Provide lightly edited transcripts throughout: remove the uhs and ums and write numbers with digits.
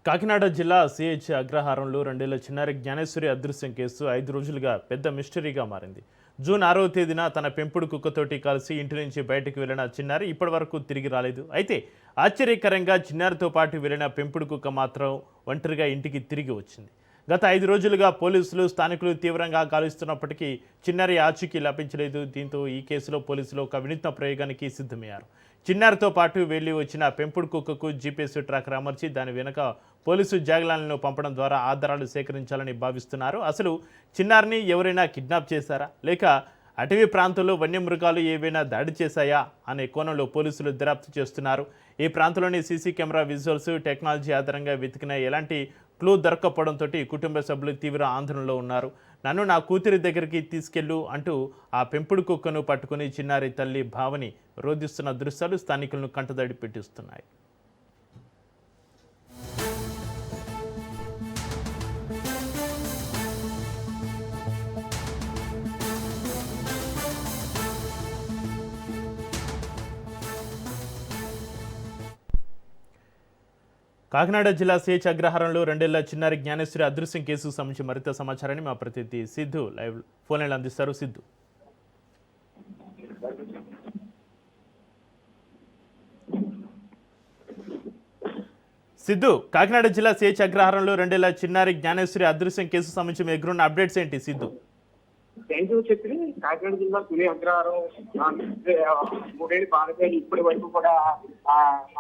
కాకినాడ జిల్లా సిహెచ్ అగ్రహారంలో 2 ఏళ్ల చిన్నారి జ్ఞానేశ్వరి అదృశ్యం కేసు 5 రోజులుగా పెద్ద మిస్టరీగా మారింది. జూన్ 6వ తేదీన తన పెంపుడు కుక్కతోటి కలిసి ఇంటి నుంచి బయటకు వెళ్లిన చిన్నారి ఇప్పటివరకు తిరిగి రాలేదు. అయితే ఆశ్చర్యకరంగా చిన్నారితో పాటు వెళ్లిన పెంపుడు కుక్క మాత్రం ఒంటరిగా ఇంటికి తిరిగి వచ్చింది. గత 5 రోజులుగా పోలీసులు, స్థానికులు తీవ్రంగా గాలిస్తున్నప్పటికీ చిన్నారి ఆచూకీ లభించలేదు. దీంతో ఈ కేసులో పోలీసులు ఒక వినూత్న ప్రయోగానికి సిద్ధమయ్యారు. చిన్నారితో పాటు వెళ్లి వచ్చిన పెంపుడు కుక్కకు జీపీఎస్ ట్రాకర్ అమర్చి దాని వెనుక పోలీసు జాగ్లాలను పంపడం ద్వారా ఆధారాలు సేకరించాలని భావిస్తున్నారు. అసలు చిన్నారిని ఎవరైనా కిడ్నాప్ చేశారా, లేక అటవీ ప్రాంతంలో వన్యమృగాలు ఏవైనా దాడి చేశాయా అనే కోణంలో పోలీసులు దర్యాప్తు చేస్తున్నారు. ఈ ప్రాంతంలోని సీసీ కెమెరా విజువల్స్ టెక్నాలజీ ఆధారంగా వెతికిన ఎలాంటి క్లూ దొరక్కపోవడంతో కుటుంబ సభ్యులు తీవ్ర ఆందోళనలో ఉన్నారు. నన్ను నా కూతురి దగ్గరికి తీసుకెళ్ళు అంటూ ఆ పెంపుడు కుక్కను పట్టుకుని చిన్నారి తల్లి భావని రోధిస్తున్న దృశ్యాలు స్థానికులను కంటతడి పెట్టిస్తున్నాయి. కాకినాడ జిల్లా సిహెచ్ అగ్రహారంలో 2 ఏళ్ల చిన్నారి జ్ఞానేశ్వరి అదృశ్యం కేసుకు సంబంధించి మరింత సమాచారాన్ని మా ప్రతినిధి సిద్ధు లైవ్ ఫోన్ లైన్లో అందిస్తారు. సిద్ధు, కాకినాడ జిల్లా సిహెచ్ అగ్రహారంలో 2 ఏళ్ల చిన్నారి జ్ఞానేశ్వరి అదృశ్యం కేసుకు సంబంధించి మీ దగ్గర ఉన్న అప్డేట్స్ ఏంటి సిద్ధు? థ్యాంక్ యూ చెప్పి కాకినాడ జిల్లా తుని అగ్రహారం 3 ఏళ్ళు బాధగా ఇప్పటి వరకు కూడా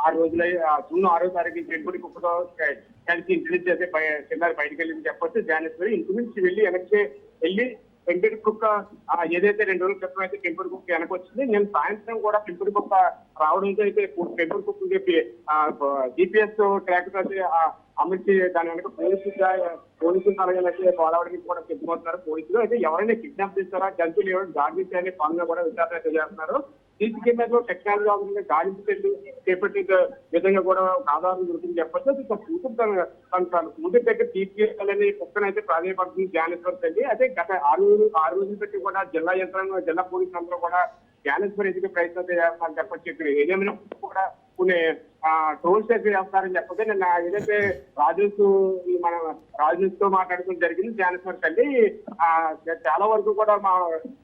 6 రోజులై జూన్ 6వ తారీఖు పెంపుడి కుక్కతో కలిసి ఇంట్రడ్యూస్ చేసే చిన్నారి బయటకు వెళ్ళి చెప్పొచ్చు. జ్ఞానేశ్వరి ఇంటి నుంచి వెళ్ళి పెంపుడు కుక్క ఏదైతే 2 రోజుల క్రితం అయితే పెంపుడు కుక్క వెనక్కి వచ్చింది. నేను సాయంత్రం కూడా పెంపుడు కుక్క రావడంతో అయితే పెంపుడు కుక్కకి జీపీఎస్ ట్రాక్ అయితే అమర్చి దాని వెనక పోలీసులు తరగలైతే పోరాడడానికి కూడా చెప్పుకుంటున్నారు పోలీసులు. అయితే ఎవరైనా కిడ్నాప్ చేస్తారా, జంతువులు ఎవరైనా గాలించారనే పనులు కూడా విచారణ చేస్తున్నారు. సీసీ కెమెరాలో టెక్నాలజీ ఆధారంగా గాలించి చేపట్టే విధంగా కూడా ఆధారం గురించి చెప్పచ్చు. కూతురు తన కూతురు దగ్గర తీసుకెళ్ళాలని కుక్కనైతే ప్రాధాన్యపడుతుంది జ్ఞానేశ్వరి తల్లి. అయితే గత 6 రోజుల పెట్టి కూడా జిల్లా యంత్రాంగం, జిల్లా పోలీసులు అందరూ కూడా జ్ఞానేశ్వరి ఎదిగే ప్రయత్నం చేస్తారని చెప్పొచ్చు. ఇక్కడ ఏదేమైనా కూడా కొన్ని ట్రోల్స్ అయితే చేస్తారని చెప్పతే నిన్న ఏదైతే మన రాజుతో మాట్లాడుకుని జరిగింది. జ్ఞానేశ్వరి తల్లి చాలా వరకు కూడా మా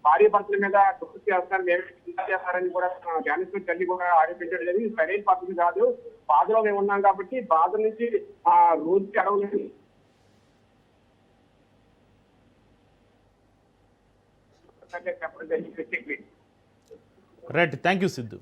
భార్య భర్తల మీద ట్రోల్స్ చేస్తారు, మేమే చేస్తారని కూడా జ్ఞానేశ్వరి తల్లి కూడా ఆరోపించడం జరిగింది. సరైన పద్ధతి కాదు, బాధలో మేము ఉన్నాం కాబట్టి బాధ నుంచి రోజుకి అడవులు చెప్పడం జరిగింది. Right, thank you Siddhu.